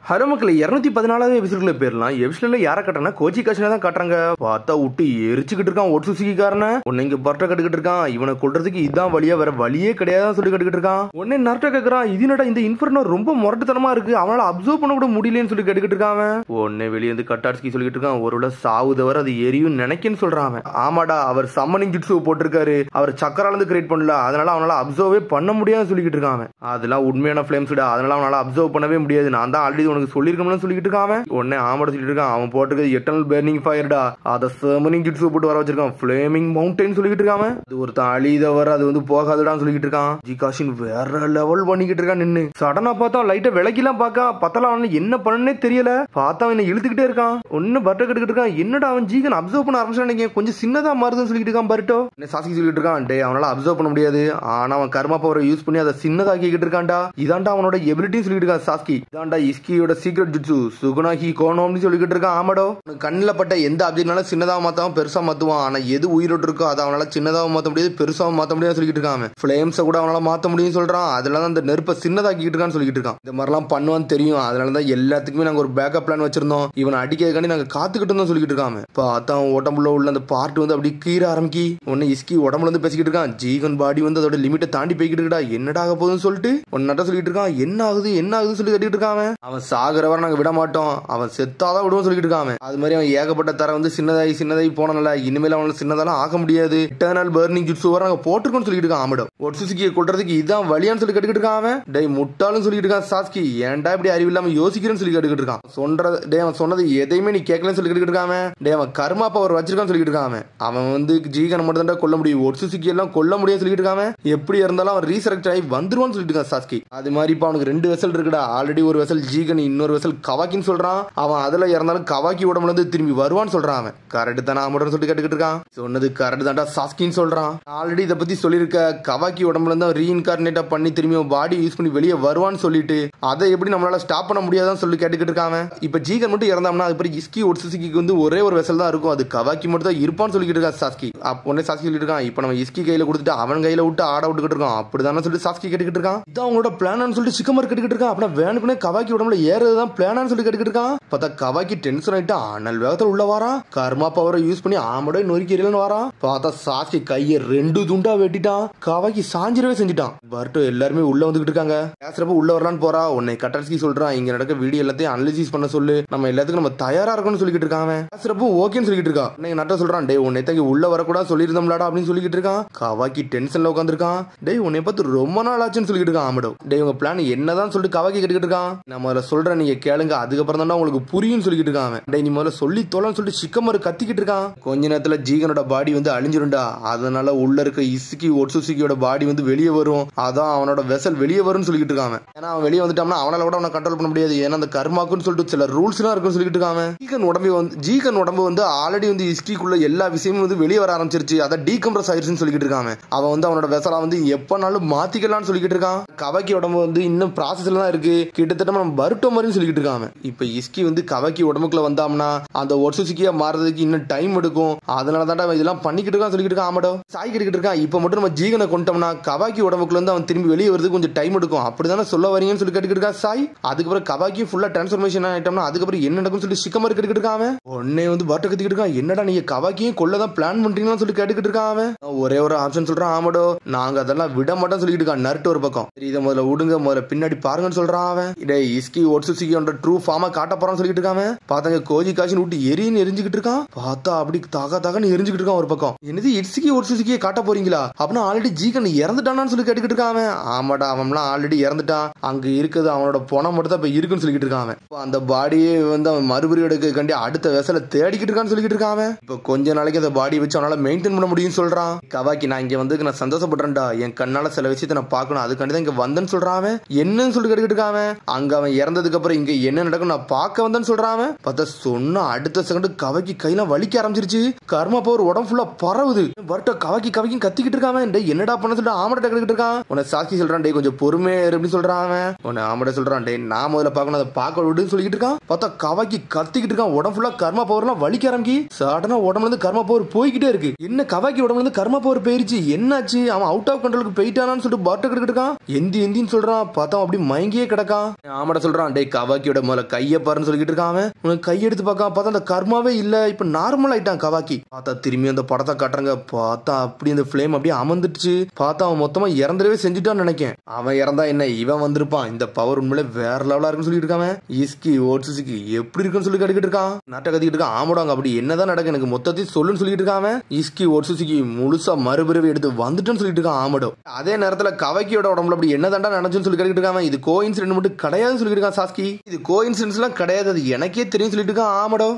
Hello மக்களே 214வது எபிசோட்ல போயிடலாம். எபிசோட்ல யாரை காட்டுறாங்க? கோச்சி காஷனை தான் காட்டுறாங்க. பார்த்தா விட்டு எரிச்சுக்கிட்டு இருக்கான் ஒட்சுசுகிக்காரன. உன்னை இங்க பர்ட்ட கட்டுக்கிட்டு இருக்கான். இவனை கொல்றதுக்கு இதான் வழியா, வேற வழியே கிடையாதுன்னு சொல்லி கட்டுக்கிட்டு இருக்கான். உடனே நர்ட்ட கேட்கறான், இது என்னடா இந்த இன்ஃபர்னோ ரொம்ப முரட்டுத்தனமா இருக்கு, அவனால அப்சர்வ் பண்ண கூட முடியலன்னு சொல்லி கேட்டுக்கிட்டு இருக்கான். உடனே வெளியே வந்து கட்டாட்ஸ்கி சொல்லிட்டு இருக்கான், ஒருவேளை சாவுதவர் அது எரியும் நினைக்கன்னு சொல்றான். ஆமாடா, அவர் சம்மனிங் ஜிட்ஸு போட்டிருக்காரு, அவர் சக்கரால இருந்து கிரியேட் பண்ணல, அதனால அவனால அப்சர்வே பண்ண முடியாதுன்னு சொல்லிக்கிட்டு இருக்கான். அதெல்லாம் உண்மையான ஃபிளேம்ஸ்டா, அதனால அவனால அப்சர்வ் பண்ணவே முடியாது. நான் தான் ஆல்ரெடி உனக்கு சொல்லிருக்கணும்னு சொல்லிட்டு இருக்கான். உடனே ஆமாட சொல்லிட்டு இருக்கான், அவன் போட்டுருக்கு எட்டர்னல் பர்னிங் ஃபயர்டா, அத சம்மனிங் ஜிட்ஸு போட்டு வர வச்சிருக்கான், ஃப்ளேமிங் மவுண்டன் சொல்லிட்டு இருக்கான். அது ஒருத்தன் அழிதவர், அது வந்து போகாதுடான்னு சொல்லிட்டு இருக்கான். ஜிகாஷின் வேற லெவல் பண்ணிக்கிட்டு இருக்கான் நின்னு. சடனா பார்த்தா லைட்டா விளக்கிலாம் பார்க்க பத்தல, அவன் என்ன பண்ணனே தெரியல. பார்த்தா அவன் இழுத்துக்கிட்டே இருக்கான். ஒன்னு பர்ட்ட கட்டுக்கிட்டு இருக்கான். என்னடா அவன் ஜீகன் அப்சர்வ் பண்ண ஆரம்பிச்சானே, கொஞ்சம் சின்னதா மாறுதுன்னு சொல்லிட்டு இருக்கான். பர்ட்டோ சாஸ்கி சொல்லிட்டு இருக்கான், டே அவனால அப்சர்வ் பண்ண முடியாது, ஆனா அவன் கர்மா பவரை யூஸ் பண்ணி அதை சின்னதாக்கிக்கிட்டு இருக்கான்டா. இதான்டா அவனோட எபிலிட்டி சொல்லிட்டு இருக்கான் சாஸ்கி. இதான்டா இஸ்கியோட சீக்ரெட் ஜுட்சு சுகுனாஹி கோனோம்னு சொல்லிக்கிட்டு இருக்கான். ஆமாடோ, கண்ணில் பட்ட எந்த ஆப்ஜெக்ட்னாலும் சின்னதாக மாத்தாம பெருசா மாத்துவான். ஆனா எது உயிரோடு இருக்கோ அதை அவனால சின்னதாக மாற்ற முடியாது, பெருசாவும் மாற்ற முடியாது சொல்லிட்டு இருக்கான். ஃபிளேம்ஸை கூட அவனால மாற்ற முடியும்னு சொல்றான். அதுல தான் அந்த நெருப்பை சின்னதாக்கிட்டு இருக்கான்னு சொல்லிட்டு இருக்கான். இந்த மாதிரிலாம் பண்ணுவான்னு தெரியும், அதனாலதான் எல்லாத்துக்குமே நாங்க ஒரு பேக்கப் பிளான் வச்சிருந்தோம், இவனை அடிக்கிறதுக்காண்டி நாங்க காத்துக்கிட்டு இருந்தோம் சொல்லிட்டு இருக்காங்க. பார்த்தா உடம்புல உள்ள அந்த பார்ட் வந்து அப்படி கீற ஆரம்பிக்கி. உன்னை இஸ்கி உடம்புல வந்து பேசிக்கிட்டு இருக்கான். ஜீகன் பாடி வந்து அதோட லிமிட்டை தாண்டி போய்கிட்டு இருக்கா. என்னடா ஆக போகுதுன்னு சொல்லிட்டு ஒன்னு நட்ட சொல்லிட்டு இருக்கான். என்ன ஆகுதுன்னு சொல்லி தட்டிட்டு இருக்கான். அவன் சாகுறவரை நாங்க விட மாட்டோம், அவன் செத்தாதான் விடுவோம் சொல்லிட்டு இருக்கான். அது மாதிரி அவன் ஏகப்பட்ட தர வந்து சின்னதாகி போனல, இனிமேல் அவனால சின்னதாலாம் ஆக முடியாது, இட்டர்னல் பர்னிங் ஜுட்சு வர நாங்க போட்டுருக்கோம்னு சொல்லிட்டு இருக்கான். ஆமாடோ, ஒட்சுசுகியை கொல்றதுக்கு இதான் வழியான்னு சொல்லி கட்டுக்கிட்டு இருக்கான். டேய் முட்டாளும் சொல்லிட்டு இருக்கான் சாஸ்கி, ஏன்டா இப்படி அறிவில்லாம யோசிக்கிறேன்னு சொல்லி கட்டுக்கிட்டு இருக்கான். அவன் சொன்னது எதையுமே நீ கேட்கலன்னு சொல்லி கட்டுக்கிட்டு இருக்கான். அவன் கர்மா பவர் வச்சிருக்கான்னு சொல்லிட்டு இருக்கான். அவன் வந்து ஜீகனை மட்டும் தான் கொல்ல முடியும், ஒட்சுசுகி எல்லாம் கொல்ல முடியாது சொல்லிட்டு இருக்கான். எப்படி இருந்தாலும் அவன் ரீசரெக்ட் ஆகி வந்துருவான்னு சொல்லிட்டு இருக்கான் சாஸ்கி. அது மாதிரி இப்ப அவனுக்கு 2 வெசல் இருக்குடா. ஆல்ரெடி ஒரு வெசல் ஜீகன், இன்னொரு வெசல் கவாக்கின்னு சொல்றான். அவன் அதுல இறந்தாலும் கவாக்கி உடம்புல இருந்து திரும்பி வருவான்னு சொல்றான். அவன் கரெக்ட் தானே ஆமான்னு சொல்லி கேட்டுக்கிட்டு இருக்கான். சொன்னது கரெக்ட் தான்டா சாஸ்கின்னு சொல்றான். ஆல்ரெடி இதை பத்தி சொல்லியிருக்க, கவாக்கி உடம்புல இருந்து ரீஇன்கார்னேட்டா பண்ணி திரும்பி பாடி யூஸ் பண்ணி வெளியே வருவான்னு சொல்லிட்டு அதை எப்படி நம்மளால ஸ்டாப் பண்ண முடியாதான்னு சொல்லி கேட்டுக்கிட்டு இருக்காங்க. இப்ப ஜீகன் மட்டும் இறந்தாம்னா அது பிறகு இஸ்கி ஒட்சுசுகிக்கு வந்து ஒரே ஒரு வெசல் தான் இருக்கும், அது கவாக்கி மட்டும் தான் இருப்பான்னு சொல்லிட்டு இருக்கான் சாஸ்கி. அப்போ சாஸ்கி சொல்லிட்டு இருக்கான், இப்ப நம்ம இஸ்கி கையில கொடுத்துட்டு அவன் கையில விட்டு ஆட விட்டுக்கிட்டு இருக்கோம் அப்படிதானே சொல்லி சாஸ்கி கேட்டுக்கிட்டு இருக்கான். இதான் அவங்களோட பிளான் சொல்லி சிக்கமர் கேட்டுக்கிட்டு இருக்கான். அப்படின்னா வேணுக்குனே கவாக்கி உடம்புல ஏறதுதான் பிளான் சொல்லி கேட்டுக்கிட்டு இருக்கான். பார்த்தா கவாக்கி டென்ஷன் ஆயிட்டா அனல் வேகத்துல உள்ள வாரான். கர்மா பவரை யூஸ் பண்ணி ஆமடே நொறுக்கிறீங்கன்னு வாரான். பார்த்தா சாஸ்கி கையை 2 துண்டா வெட்டிட்டான். கவாக்கி சாஞ்சிரவே செஞ்சுட்டான். பர்ட்டோ எல்லாருமே உள்ள வந்துகிட்டு இருக்காங்க. பேசுறப்ப உள்ள வரலான்னு போறா. உன்னை கட்டாட்ஸ்கி சொல்றான், இங்க நடக்க வீடியோ எல்லாத்தையும் அனலிசிஸ் பண்ண சொல்லு, நம்ம எல்லாத்துக்கும் நம்ம தயாரா இருக்கணும்னு சொல்லிட்டு இருக்காங்க. பேசுறப்போ ஓகேன்னு சொல்லிட்டு இருக்கா. நட்ட சொல்றான், டே உன்னை தங்கி உள்ள வரக்கூடாது சொல்லியிருந்தோம்லாடா அப்படின்னு சொல்லிட்டு இருக்கான். கவாக்கி டென்ஷன்ல உட்காந்துருக்கான். டே உன்னை பார்த்து ரொம்ப நாள் ஆச்சுன்னு சொல்லிட்டு இருக்கான். ஆமடோ, டே உங்க பிளான் என்னதான் சொல்லிட்டு கவாக்கி கேட்டுக்கிட்டு இருக்கான். நம்ம அதில் சொல்றேன் நீங்க கேளுங்க, அதுக்கப்புறம் தான் உங்களுக்கு புரியும் சொல்லிட்டு இருக்கான். டே நீ முதல்ல சொல்லி தோலன்னு சொல்லிட்டு சிக்கமரு கத்திக்கிட்டு இருக்கான். கொஞ்ச நேரத்துல ஜீகனோட பாடி வந்து அழிஞ்சிருண்டா, அதனால உள்ள இருக்க இஸ்கி ஒட்சுசுகியோட பாடி வந்து வெளியே வரும், அதான் அவனோட வெசல் வெளியே வரும்னு சொல்லிட்டு இருக்கான். ஏன்னா அவன் வெளியே வந்துட்டான்னா அவனால கூட அவனை கண்ட்ரோல் பண்ண முடியாது, ஏன்னா அந்த கர்மாக்குன்னு சொல்லிட்டு சில ரூல்ஸ் எல்லாம் இருக்குன்னு சொல்லிட்டு இருக்கான். ஜீகன் உடம்பு வந்து ஆல்ரெடி வந்து இஸ்கிக்குள்ள எல்லா விஷயமும் வந்து வெளியே வர ஆரம்பிச்சிருச்சு, அதை டீகம்ப்ரஸ் ஆயிருச்சுன்னு சொல்லிட்டு இருக்கான். அவன் வந்து அவனோட வெசலா வந்து எப்பனாலும் மாத்திக்கலாம்னு சொல்லிட்டு இருக்கான். கவாக்கி உடம்பு வந்து இன்னும் ப்ராசஸ்ல தான் இருக்கு, கிட்டத்தட்ட நம்ம பருட்டோ மாதிரி சொல்லிட்டு இருக்கான். இப்ப இஸ்கி வந்து கவாக்கி உடம்புக்குள்ள வந்தாம்னா அந்த ஒட்சுசுகியா மாறதுக்கு இன்னும் டைம் எடுக்கும், அதனால தான் இதெல்லாம் பண்ணிக்கிட்டு இருக்கான் சொல்லிட்டு இருக்கான். ஆமாடோ, சாய் கிட்டு இருக்கான். இப்ப மட்டும் நம்ம ஜீகனை கொண்டோம்னா கவாக்கி உடம்புக்குள்ள இருந்து அவன் திரும்பி வெளியே வருது கொஞ்சம் டைம் எடுக்கும், அப்படிதானே சொல்ல வரீங்கன்னு சொல்லி கேட்டுக்கிட்டு இருக்கா சாய். அதுக்கப்புறம் கவாக்கி ஃபுல்லா டிரான்ஸ்ஃபர்மேஷன் ஆயிட்டோம்னா அதுக்கப்புறம் என்ன நடக்கும் சொல்லி சிக்கமர் கேட்டுக்கிட்டு இருக்கான். உடனே வந்து பர்ட்டோ கத்திக்கிட்டு இருக்கான், என்னடா நீங்க கவாக்கியும் கொல்லதான் பிளான் பண்றீங்கன்னு சொல்லி கேட்டுக்கிட்டு இருக்கான். ஒரே ஒரு ஆப்ஷன் சொல்றான். ஆமாடோ, நாங்க அதெல்லாம் விட மாட்டோம் சொல்லிட்டு இருக்கான். நர்ட் ஒரு பக்கம், இதை முதல்ல விடுங்க, முதல்ல பின்னாடி பாருங்கன்னு சொல்றான். அவன் டேய் இஸ்கி ஒட்சுசுகியோட ட்ரூ ஃபார்மா காட்ட போறான்னு சொல்லிட்டு இருக்காங்க. பார்த்தாங்க கோஜி காஷின் விட்டு எரிஞ்சுக்கிட்டு இருக்கான். பார்த்தா அப்படி தகன்னு எரிஞ்சுக்கிட்டு இருக்கான் ஒரு பக்கம். என்னது இஸ்கி ஒட்சுசுகியை காட்ட போறீங்களா அப்படின்னா ஆல்ரெடி ஜீகன் இறந்துட்டான்னு சொல்லி கேட்டுக்கிட்டு இருக்கான். ஆமாடா, அவன்லாம் ஆல்ரெடி இறந்துட்டான், அங்க இருக்குது அவனோட பணம் மட்டும் தான் இப்ப இருக்குன்னு சொல்லிட்டு இருக்கான். அந்த பாடியே வந்து அவன் மறுபடியும் எடுக்க கண்டி அடுத்த வெசல தேடிக்கிட்டு இருக்கான்னு சொல்லிட்டு இருக்கான். இப்ப கொஞ்ச நாளைக்கு அந்த பாடி வச்சு அவனால மெயின்டைன் பண்ண முடியும்னு சொல்றான். கவாக்கி நான் இங்க வந்து நான் சந்தோஷப்படுறேன்டா, என் கண்ணால சில விஷயத்தை நான் பார்க்கணும், அதுக்காண்டி தான் இங்க வந்தேன்னு சொல்றான். என்னன்னு சொல்லி கேட்டுக்கிட்டு இருக்கான். அங்க அவன் இறந்ததுக்கு அப்புறம் இங்க என்ன நடக்கும் நான் பார்க்க வந்தேன்னு சொல்றான். பார்த்தா சொன்ன அடுத்த செகண்ட் கவாக்கி கையெல்லாம் வலிக்க ஆரம்பிச்சிருச்சு. கர்மா பவர் உடம்பு ஃபுல்லா பரவுது. பர்ட்டோ கவாக்கி கத்திக்கிட்டு இருக்கான். என்னடா பண்ண சொல்லிட்டு ஆமட கேட்டுக்கிட்டு இருக்கான். உன்னை சாஸ்கி சொல்றான், டே கொஞ்சம் பொறுமையா அப்படின்னு சொல்றான். உன்னை ஆமட சொல்றான், டே நான் முதல்ல பார்க்கணும், அதை பார்க்க விடுன்னு சொல்லிட்டு இருக்கான். பார்த்தா கவாக்கி கத்திக்கிட்டு இருக்கான். உடம்பு ஃபுல்லா கர்மா பவர் எல்லாம் வலிக்க ஆரம்பி. சடனா உடம்புல இருந்து கர்மா பவர் போய்கிட்டே இருக்கு. என்ன கவாக்கி உடம்புல இருந்து கர்மா பவர் போயிருச்சு, என்னாச்சு அவன் அவுட் ஆஃப் கண்ட்ரோலுக்கு போயிட்டானான்னு சொல்லிட்டு பர்ட்டோ கேட்டுக்கிட்டு இருக்கான். எந்தின்னு சொல்றான். பார்த்தா அப்படி மயங்கியே கிடக்கான். ஆமட சொல்றான், இருக்கான். டே கவாக்கியோட முதல்ல கையை பாருன்னு சொல்லிட்டு இருக்கான். உனக்கு கையெடுத்து பார்த்தா அந்த கர்மாவே இல்ல, இப்ப நார்மல் ஆயிட்டான் கவாக்கி. பார்த்தா திரும்பி அந்த படத்தை காட்டுறாங்க. பார்த்தா அப்படி அந்த பிளேம் அப்படியே அமர்ந்துடுச்சு. பார்த்தா அவன் மொத்தமா இறந்துடவே செஞ்சுட்டான்னு நினைக்கேன். அவன் இறந்தா என்ன, இவன் வந்திருப்பான். இந்த பவர் உண்மையிலே வேற லெவலா இருக்குன்னு சொல்லிட்டு இருக்காங்க. இஸ்கி ஓட்சுசுகி எப்படி இருக்குன்னு சொல்லி கட்டிக்கிட்டு இருக்கான். நாட்டை கத்திக்கிட்டு இருக்கான். ஆமாடாங்க அப்படி என்னதான் நடக்கு எனக்கு மொத்தத்தையும் சொல்லுன்னு சொல்லிட்டு இருக்காங்க. இஸ்கி ஓட்சுசுகி முழுசா மறுபிறவி எடுத்து வந்துட்டுன்னு சொல்லிட்டு இருக்கான் ஆமடோ. அதே நேரத்துல கவாக்கியோட உடம்புல அப்படி என்னதாண்டா நடந்துன்னு சொல்லி கட்டிக்கிட்டு இருக்காங்க. இது கோ இன்சிடென்ட் மட்டும் கிடையாதுன்னு சொல்லிட்டு இருக்கான் சாஸ்கி. இது கோ இன்சிடென்ட்ஸ் எல்லாம் கிடையாது, அது எனக்கே தெரியும் சொல்லிட்டு இருக்கான் ஆமடோ.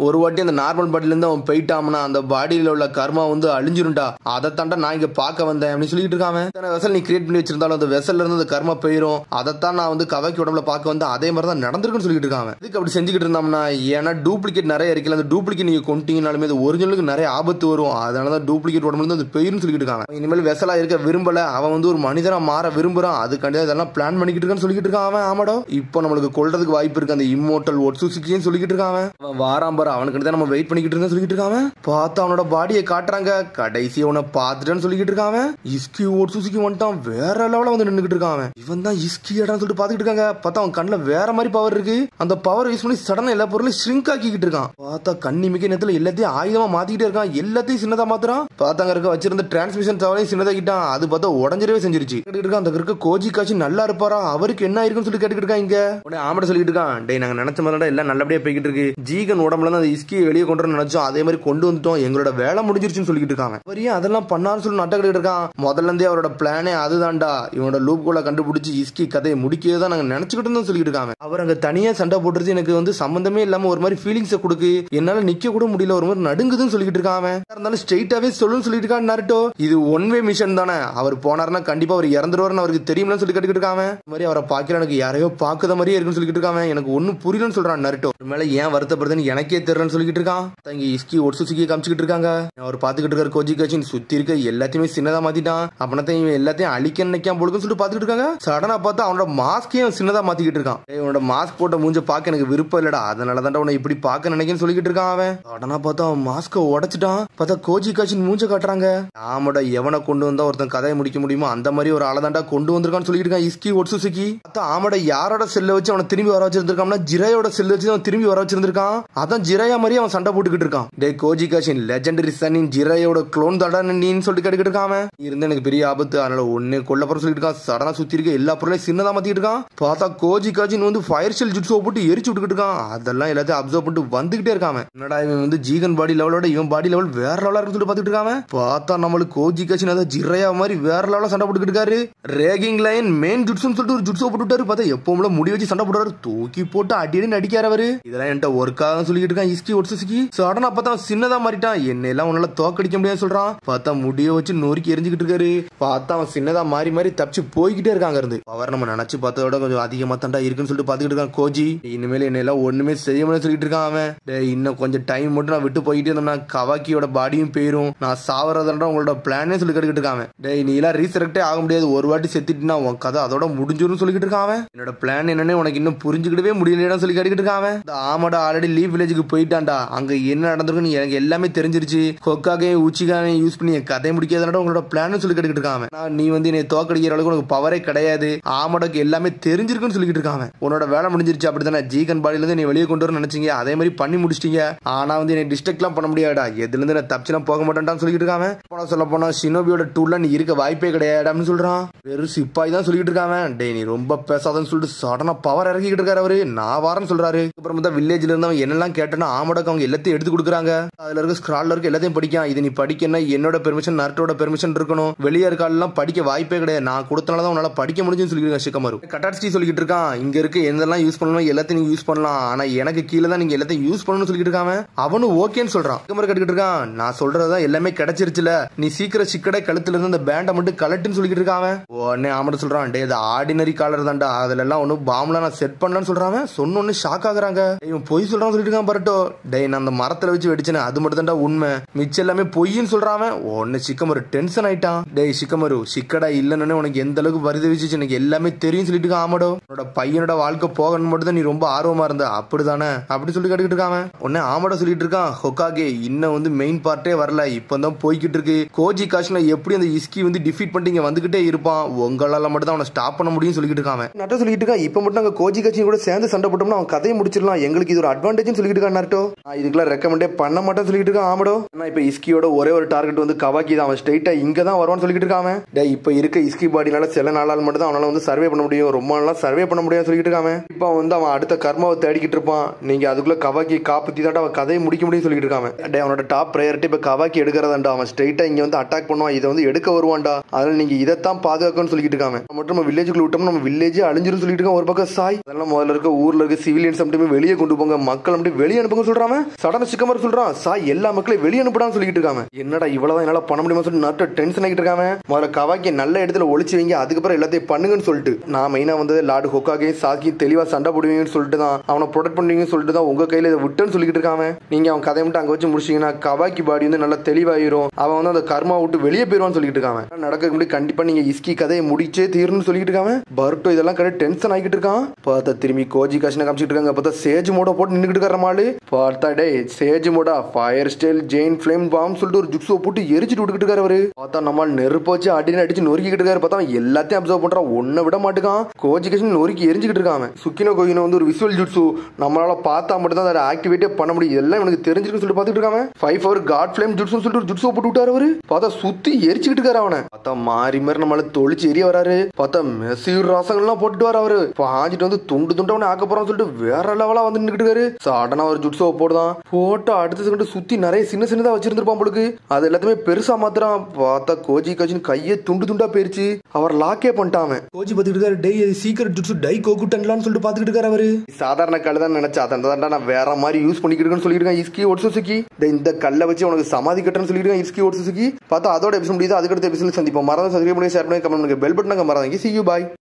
ஒரு வாட்டி அந்த நார்மல் பாடியில இருந்து அவன் போயிட்டாமனா அந்த பாடியில உள்ள கர்மா வந்து அழிஞ்சிருண்டா, அதை தாண்டா நான் இங்க பார்க்க வந்தேன் அப்படின்னு சொல்லிட்டு இருக்காங்க. வெசல் நீ கிரியேட் பண்ணி வச்சிருந்தாலும் அந்த வெசல்ல இருந்து அந்த கர்மா போயிரும், அதைத்தான் நான் வந்து கவாக்கி உடம்புல பார்க்க வந்து அதே மாதிரி தான் நடந்திருக்குன்னு சொல்லிட்டு இருக்காங்க. இதுக்கு அப்படி செஞ்சுக்கிட்டு இருந்தோம்னா, ஏன்னா டூப்ளிகேட் நிறைய இருக்குல்ல, அந்த டூப்ளிகேட் நீங்க கொண்டீங்கனாலுமே அது ஒரிஜினலுக்கு நிறைய ஆபத்து வரும், அதனாலதான் டூப்ளிகேட் உடம்புல இருந்து அது போயிரும் சொல்லிட்டு இருக்காங்க. இனிமேல் வெசலா இருக்க விரும்பல, அவன் வந்து ஒரு மனிதனா மாற விரும்புறான், அதுக்காண்டி இதெல்லாம் பிளான் பண்ணிக்கிட்டு இருக்கான்னு சொல்லிட்டு இருக்கான் அவன் ஆமாடோ. இப்போ நம்மளுக்கு கொல்றதுக்கு வாய்ப்பு இருக்கு அந்த இம்மோர்டல் ஓட்சுசுகின்னு சொல்லிட்டு இருக்கான். அவன் வாராம்பரம் அவனுக்கு தான் நம்ம வெயிட் பண்ணிக்கிட்டு இருக்கேன்னு சொல்லிட்டு இருக்கான். பார்த்தா அவனோட பாடியை காட்டுறாங்க. கடைசி அவனை பார்த்துட்டான்னு சொல்லிட்டு இருக்கான். இஸ்கி ஓட்சுசுகி வந்துட்டான், வேற லெவல வந்து நின்றுட்டு இருக்கான். இவன் தான் இஸ்கி இடம் சொல்லிட்டு பாத்துக்கிட்டு இருக்காங்க. பார்த்தா அவன் கண்ணுல வேற மாதிரி பவர் இருக்கு. அந்த பவர் யூஸ் பண்ணி சடனா எல்லா பொருளையும் ஷ்ரிங்க் ஆக்கிக்கிட்டு இருக்கான். பார்த்தா கண்ணி மிக்க நேரத்துல எல்லாத்தையும் ஆயுதமா மாத்திக்கிட்டே இருக்கான், எல்லாத்தையும் சின்னதா மாத்துறான். பார்த்தாங்க இருக்க வச்சிருந்த டிரான்ஸ்மிஷன் டவரையும் சின்னதாக்கிட்டான், அது பார்த்தா உடஞ்சிரவே செஞ்சிருச்சு. அந்த இருக்க கோஜி காட்சி நல்லா இருப்பாரா, அவருக்கு என்ன இருக்குன்னு சொல்லி கேட்டுக்கிட்டு இருக்கான். இங்க உடனே ஆமட சொல்லிட்டு இருக்கான். டே நாங்க நினைச்ச மாதிரி எல்லாம் நல்லபடியா போய்கிட்டு இருக்கு, ஜீகன் உடம்புல அந்த இஸ்கியை வெளியே கொண்டு நினைச்சோம், அதே மாதிரி கொண்டு வந்துட்டோம், எங்களோட வேலை முடிஞ்சிருச்சுன்னு சொல்லிட்டு இருக்காங்க. அவரையும் அதெல்லாம் பண்ணான்னு சொல்லி நட்டக்கிட்டு இருக்கான். முதல்ல இருந்தே அவரோட பிளானே அதுதான்டா, இவனோட லூப் கோல கண்டுபிடிச்சு இஸ்கி கதையை முடிக்கதான் நாங்க நினைச்சுக்கிட்டு இருந்தோம் சொல்லிட்டு இருக்காங்க. அவர் அங்க தனியா சண்டை போட்டுறது எனக்கு வந்து சம்பந்தமே இல்லாம ஒரு மாதிரி ஃபீலிங்ஸ் கொடுக்கு, என்னால நிக்க கூட முடியல, ஒரு மாதிரி நடுங்குதுன்னு சொல்லிட்டு இருக்கான். இருந்தாலும் ஸ்ட்ரெயிட்டாவே சொல்லுன்னு சொல்லிட்டு இருக்கான் நருட்டோ. இது ஒன் வே மிஷன் தானே, அவர் போனார்னா கண்டிப்பா அவர் இறந்துருவாருன்னு அவருக்கு தெரியும்னு சொல்லி கட்டிக்கிட்டு இருக்காங்க. இந்த மாதிரி அவரை பாக்கிற எனக்கு யாரையோ பாக்குற மாதிரியே இருக்குன்னு சொல்லிட்டு இருக்காங்க. எனக்கு ஒன்னும் புரியலன்னு சொல்றான் நருட்டோ. மேல ஏன் வருத்தப்படுதுன்னு எனக்கே தெரியலன்னு சொல்லிட்டு இருக்கான். இங்க இஸ்கி ஓட்சுசுகியை காமிச்சுக்கிட்டு இருக்காங்க. அவர் பாத்துக்கிட்டு இருக்காரு கோஜி காட்சின்னு சுத்தி இருக்க எல்லாத்தையுமே சின்னதா மாத்திட்டான், அப்படின்னா எல்லாத்தையும் அழிக்க நினைக்காம போடுன்னு சொல்லிட்டு பாத்துக்கிட்டு இருக்காங்க. சடனா பார்த்தா அவனோட மாஸ்கையும் சின்னதா மாத்திக்கிட்டு இருக்கான். அவனோட மாஸ்க் போட்ட மூஞ்ச பாக்க எனக்கு விருப்பம் இல்லடா, அதனாலதான் உன்னை இப்படி பாக்க நினைக்கன்னு சொல்லிக்கிட்டு இருக்கான் அவன். சடனா பார்த்தா அவன் மாஸ்க உடைச்சிட்டான். பார்த்தா கோஜி காட்சின்னு மூஞ்ச காட்டுறாங்க. ஆமாடா எவனை கொண்டு வந்தா ஒருத்தன் கதையை முடிக்க முடியுமோ அந்த மாதிரி ஒரு ஆளதாண்டா கொண்டு வந்திருக்கான்னு சொல்லிட்டு இருக்கான் இஸ்கி ஓட்சுசுகி. பார்த்தா ஆமாடா யாரோட செல்ல வச்சு அவனை திரும்பி வர வச்சிருந்திருக்கான், ஜிரையோட செல்ல வச்சு அவன் திரும்பி வர வச்சிருந்திருக்கான். அதான் ஜிரையா மாதிரி அவன் சண்டை போட்டுக்கிட்டு இருக்கான். டே கோஜி காட்சின் லெஜெண்டரி சன்னின் ஜிரையோட க்ளோன் தாடா நீன்னு சொல்லிட்டு கேட்டுக்கிட்டு இருக்கான். இருந்து எனக்கு பெரிய ஆபத்து, அதனால ஒன்னு கொல்ல போற சொல்லிட்டு இருக்கான். சடனா சுத்தி இருக்க எல்லா பொருளையும் சின்னதா மாத்திட்டு இருக்கான். பார்த்தா கோஜி காட்சின் வந்து ஃபயர் ஷெல் ஜுட்ஸோ போட்டு எரிச்சு விட்டுக்கிட்டு இருக்கான். அதெல்லாம் எல்லாத்தையும் அப்சர்வ் பண்ணிட்டு வந்துகிட்டே இருக்கான். என்னடா இவன் வந்து ஜீகன் பாடி லெவலோட இவன் பாடி லெவல் வேற லெவலா இருக்குன்னு சொல்லிட்டு பாத்துட்டு இருக்கான். பார்த்தா நம்மளுக்கு கோஜி காட்சின் அதான் ஜிரையா மாதிரி வேற லெவலா சண்டை போட்டுக்கிட்டு இருக்காரு. ரேகிங் லைன் மெயின் ஜுட்ஸ்னு சொல்லிட்டு ஒரு ஜுட்ஸோ போட்டுட்டாரு. பார்த்தா எப்பவும் முடி வச்சு சண்டை போடுறாரு, தூக்கி போட்டு அடியடி நடிக்காரவரு. இதெல்லாம் என்கிட்ட ஒர்க் ஆகும் சொல்லிட்டு இருக்கான் இஸ்கி ஓட்சுசுகி. சடனா பார்த்தா சின்னதா மாறிட்டான், என்ன எல்லாம் உன்னால தோக்கடிக்க முடியாது சொல்றான். பார்த்தா முடிய வச்சு நொறுக்கி எரிஞ்சுக்கிட்டு இருக்காரு. பார்த்தா அவன் சின்னதா மாறி மாறி தப்பிச்சு போய்கிட்டே இருக்காங்க. இருந்து அவர் நம்ம நினைச்சு பார்த்ததோட கொஞ்சம் அதிகமா தாண்டா இருக்குன்னு சொல்லிட்டு பாத்துக்கிட்டு இருக்கான் கோஜி. இனிமேல் என்ன எல்லாம் ஒண்ணுமே செய்ய முடியாது சொல்லிட்டு இருக்கான் அவன். இன்னும் கொஞ்சம் டைம் மட்டும் நான் விட்டு போயிட்டே இருந்தோம்னா கவாக்கியோட பாடியும் போயிரும், நான் சாவறதுன்ற உங்களோட பிளானே சொல்லி கட்டுக்கிட்டு இருக்கான். டேய் நீ எல்லாம் ரீசரெக்டே ஆக முடியாது, ஒரு வாட்டி செத்துட்டுனா உன் கதை அதோட முடிஞ்சிரும் சொல்லிக்கிட்டு இருக்கான். என்னோட பிளான் என்னன்னு உனக்கு இன்னும் புரிஞ்சுக்கிட்டவே முடியலடா சொல்லி கட்டிக்கிட்டு இருக்கான். ஆமாடா ஆல்ரெடி லீவ் வில்லேஜுக்கு போயிட்டான்டா, அங்க என்ன நடந்திருக்குன்னு எனக்கு எல்லாமே தெரிஞ்சிருச்சு, கொக்காகே உச்சிகாக யூஸ் பண்ணி கதை முடிக்காதனால உங்களோட பிளான் சொல்லி கட்டிக்கிட்டு இருக்கான். நீ வந்து என்னை தோக்கடிக்கிற அளவுக்கு உனக்கு பவரே கிடையாது, ஆமாடக்கு எல்லாமே தெரிஞ்சிருக்குன்னு சொல்லிக்கிட்டு இருக்காங்க. உன்னோட வேலை முடிஞ்சிருச்சு, அப்படித்தானே ஜீகன் பாடியில இருந்து நீ வெளியே கொண்டு வர நினைச்சீங்க, அதே மாதிரி பண்ணி முடிச்சிட்டீங்க. ஆனா வந்து என்னை டிஸ்ட்ரக்ட் எல்லாம் பண்ண முடியாடா, எதுல இருந்து நான் தப்பிச்சுலாம் போக மாட்டேன்டான்னு சொல்லிட்டு இருக்காங்க. சொல்ல போனா ஷினோபியோட டூல்ல நீ இருக்க வாய்ப்பே கிடையாதுன்னு சொல்றான். வெறும் சிப்பாய் தான் சொல்லிட்டு இருக்காங்க. டே நீ ரொம்ப பேசாதன்னு சொல்லிட்டு சடனா பவர் இறக்கிட்டு இருக்காரு அவரு. நான் வாரன்னு சொல்றாரு. அப்புறம் தான் வில்லேஜ்ல இருந்து அவன் என்னெல்லாம் கேட்டனா ஆமாடக்கு அவங்க எல்லாத்தையும் எடுத்து கொடுக்குறாங்க. அதுல இருக்க ஸ்கிரால்ல இருக்க எல்லாத்தையும் படிக்கான். இது நீ படிக்கன்னா என்னோட பெர்மிஷன் நருட்டோட பெர்மிஷன் இருக்கணும், வெளியே இருக்காலாம் படிக்க வாய்ப்பே கிடையாது, நான் கொடுத்தனாலதான் உன்னால படிக்க முடிஞ்சுன்னு சொல்லிட்டு ஷிகமாரு. கட்டாட்சி சொல்லிட்டு இருக்கான், இங்க இருக்க எதெல்லாம் யூஸ் பண்ணணும் எல்லாத்தையும் நீங்க யூஸ் பண்ணலாம், ஆனா எனக்கு கீழே தான் நீங்க எல்லாத்தையும் யூஸ் பண்ணணும்னு சொல்லிட்டு இருக்காங்க. அவனும் ஓகேன்னு சொல்றான். ஷிகமாரு கட்டிக்கிட்டு இருக்கான், நான் சொல்றதா எல்லாமே கிடைச்சிருச்சுல, நீ சீக்கிரம் சிக்கடை கழுத்துல இருந்து அந்த பேண்டை மட்டும் கலட்டுன்னு சொல்லிட்டு இருக்காங்க. உடனே ஆமட சொல்றான், டே இது ஆர்டினரி காலர் தான்டா, அதுல எல்லாம் ஒன்னும் பாம்லாம் நான் செட் பண்ணலான்னு சொல்றாங்க. சொன்னொன்னு ஷாக் ஆகுறாங்க. இவன் பொய் சொல்றான்னு சொல்லிட்டு இருக்கான் பரட்டோ. டே நான் அந்த மரத்துல வச்சு வெடிச்சேன் அது மட்டும் தான்டா உண்மை, மிச்சம் எல்லாமே பொய்ன்னு சொல்றான். உடனே ஷிகமாரு டென்ஷன் ஆயிட்டான். டேய் ஷிகமாரு சிக்கடா இல்லன்னு உனக்கு எந்த அளவுக்கு வருதவிச்சு எனக்கு எல்லாமே தெரியும் சொல்லிட்டு இருக்கான். ஆமடோ உன்னோட பையனோட வாழ்க்கை போகணும் மட்டும் தான் நீ ரொம்ப ஆர்வமா இருந்த, அப்படிதானே அப்படி சொல்லி கட்டிக்கிட்டு இருக்கான். உடனே ஆமடோ சொல்லிட்டு இருக்கான், ஹொக்காகே இன்னும் வந்து மெயின் பார்ட்டே வரல, இப்பதான் போய்கிட்டு இருக்கு, கோஜி காஷ்ல எப்படி அந்த இஸ்கி வந்து டிஃபீட் பண்ணிட்டு வந்துகிட்டே இருப்பான், உங்களால மட்டும் தான் அவனை ஸ்டாப் பண்ண முடியும் சொல்லிட்டு இருக்கான். நட்ட சொல்லிட்டு இருக்கா இப்ப மட்டும் நாங்க கோஜி கட்சி கூட சேர்ந்து சண்டை போட்டோம்னா அவன் கதையை முடிச்சிடலாம், எங்களுக்கு இது ஒரு அட்வான்டேஜ் சொல்லிட்டு இருக்கான் நாருட்டோ. இதுக்கெல்லாம் ரெக்கமெண்டே பண்ண மாட்டேன்னு சொல்லிட்டு இருக்கான் ஆமாடோ. ஆனா இப்ப இஸ்கியோட ஒரே ஒரு டார்கெட் வந்து கவாக்கி தான், அவன் ஸ்ட்ரைட்டா இங்க தான் வருவான்னு சொல்லிட்டு இருக்கான். இப்ப இருக்க இஸ்கி பாடினால சில நாளால் மட்டும் தான் அவனால வந்து சர்வே பண்ண முடியும், ரொம்ப நாளா சர்வே பண்ண முடியும் சொல்லிட்டு இருக்கான். இப்ப வந்து அவன் அடுத்த கர்மாவை தேடிக்கிட்டு இருப்பான், நீங்க அதுக்குள்ள கவாக்கி காப்பாத்தி தான் அவன் கதையை முடிக்க முடியும் சொல்லிட்டு இருக்கான். அவனோட டாப் ப்ரையாரிட்டி இப்ப கவாக்கி எடுக்கிறதாண்டா, அவன் ஸ்ட்ரைட்டா இங்க வந்து அட்டாக் பண்ணுவான், இதை வந்து எடுக்க வருவான்டா, அதனால நீங்க இதைத்தான் பாதுகாக்கணும்னு சொல்லிட்டு இருக்காங்க. மட்டும் நம்ம வில்லேஜுக்குள்ள விட்டோம் நம்ம வில்லேஜே அழிஞ்சிரும் சொல்லிட்டு இருக்கான். ஒரு பக்கம் சாய் அதெல்லாம் முதல்ல இருக்க ஊர்ல இருக்க சிவிலியன்ஸ் மட்டுமே வெளியே கொண்டு போங்க, மக்கள் மட்டும் வெளியே அனுப்புங்க சொல்றான். சடன சிக்கமர் சொல்றான் சாய் எல்லா மக்களையும் வெளியே அனுப்பிடான்னு சொல்லிட்டு இருக்காங்க. என்னடா இவ்வளவுதான் என்னால பண்ண முடியுமா சொல்லி நட்டு டென்ஷன் ஆகிட்டு இருக்காங்க. முதல்ல கவாக்கி நல்ல இடத்துல ஒளிச்சு வைங்க, அதுக்கப்புறம் எல்லாத்தையும் பண்ணுங்கன்னு சொல்லிட்டு நான் மெயினா வந்து லார்டு ஹொக்காகையும் சாக்கி தெளிவா சண்டை போடுவீங்கன்னு சொல்லிட்டு தான் அவனை ப்ரொடெக்ட் பண்ணுவீங்கன்னு சொல்லிட்டு தான் உங்க கையில இதை விட்டுன்னு சொல்லிட்டு இருக்காங்க. நீங்க அவன் கதையை மட்டும் அங்க வச்சு முடிச்சீங்கன்னா கவாக்கி பாடி வந்து நல்லா தெளிவாயிரும், அவன் வந்து அந்த கர்மா விட்டு வெளியே போயிருவான்னு சொல்லிட்டு இருக்காங்க. நடக்க முடியும் கண்டிப்பா நீங்க இஸ்கி கதையை முடிச்சே தீர்னு சொல்லிட்டு இருக்காங்க. பர்ட்டோ இதெல்லாம் கரெக்ட் டென்ஷன் ஆகிட்டு இருக்கான். பார்த்தா திரும்பி கோஜி காஷனை காமிச்சிட்டு இருக்காங்க. பார்த்தா சேஜ் மோட போட்டு நின்றுட்டு இருக்காரு மாலு. பார்த்தா டே சேஜ் மோடா ஃபயர் ஸ்டைல் ஜெயின் ஃபிளேம் பாம் சொல்லிட்டு ஒரு ஜுக்ஸோ போட்டு எரிச்சிட்டு விட்டுக்கிட்டு இருக்காரு அவரு. பார்த்தா நம்ம நெருப்பு வச்சு அடின்னு அடிச்சு நொறுக்கிட்டு இருக்காரு. பார்த்தா எல்லாத்தையும் அப்சர்வ் பண்றான், ஒன்ன விட மாட்டுக்கான். கோஜிகேஷன் நொறுக்கி எரிஞ்சுக்கிட்டு இருக்காங்க. சுக்கினோ கோயினோ வந்து ஒரு விசுவல் ஜுட்ஸு, நம்மளால பார்த்தா மட்டும் தான் அதை ஆக்டிவேட்டே பண்ண முடியும், எல்லாம் எனக்கு தெரிஞ்சிருக்கு சொல்லிட்டு பார்த்துட்டு இருக்காங்க. 5 hour காட் ஃபிளேம் ஜுட்ஸு சொல்லிட்டு ஒரு ஜுட்ஸோ போட்டு விட்டாரு அவரு. பார்த்தா சுத்தி எரிச்சுக்கிட்டு இருக்காரு அவனை. பார்த்தா மாறி மாறி நம்மளால தொழிச்சு எரிய வராரு. பார்த்தா மெசியூர் ராசங்கள்லாம் போட்டுட்டு வர அவரு. பாஞ்சிட்டு வந்து துண்டு துண்டு அவனை ஆக்க போறான்னு சொல்லிட்டு வேற லெவலா வந்து நின்றுட்டு இருக்காரு. சடனா ஒரு ஜுட்ஸோ போடுதான், போட்டோ அடுத்த செகண்ட் சுத்தி நிறைய சின்ன சின்னதா வச்சிருந்திருப்பான் போலுக்கு, அது எல்லாத்தையுமே பெருசா மாத்திரான். பார்த்தா கோஜி காஜின் கையே துண்டு துண்டா போயிருச்சு, அவர் லாக்கே பண்ணிட்டான். கோஜி பார்த்துட்டு இருக்காரு, டே சீக்கிரம் ஜுட்ஸு டை கோகுட்டன்லான்னு சொல்லிட்டு பார்த்துட்டு இருக்காரு அவரு. சாதாரண கல் தான் நினைச்சா, அதான் நான் வேற மாதிரி யூஸ் பண்ணிக்கிட்டு சொல்லியிருக்கேன் இஸ்கி ஒட்சுசுகி. இந்த கல்லை வச்சு உனக்கு சமாதி கட்டன்னு சொல்லியிருக்கேன் இஸ்கி ஒட்சுசுகி. பார்த்தா அதோட எபிசோட் முடியுது, அதுக்கடுத்த எபிசோட் சந்திப்போம். மறந்து சப்ஸ்கிரைப் பண்ணி ஷேர் பண்ணி கமெண்ட் பண்ணுங்க, பெல் பட்டனை மறந்துங்க. See you, bye.